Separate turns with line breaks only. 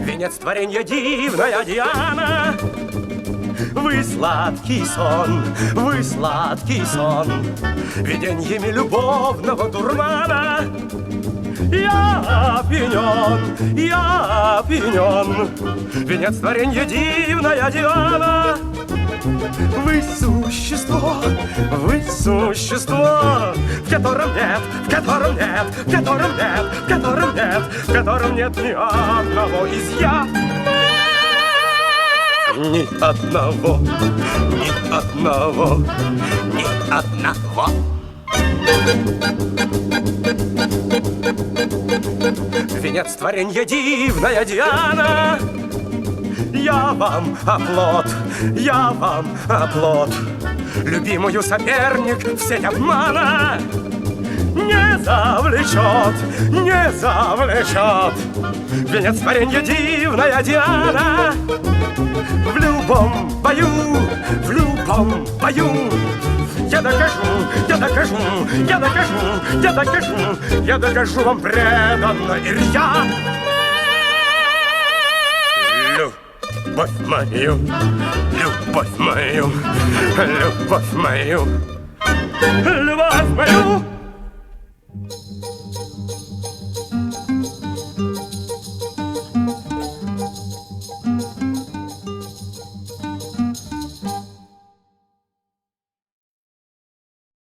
Венец творенья дивная Диана, вы сладкий сон, виденьями любовного дурмана. Я опьянен, венец творенья дивная Диана. Вы существо, в котором нет ни одного изъя. Ни одного. Венец творенья дивная Диана, я вам оплот, любимую соперник в сеть обмана не завлечет. Венец творенья дивная Диана, в любом бою я докажу вам преданно и рья. Любовь мою,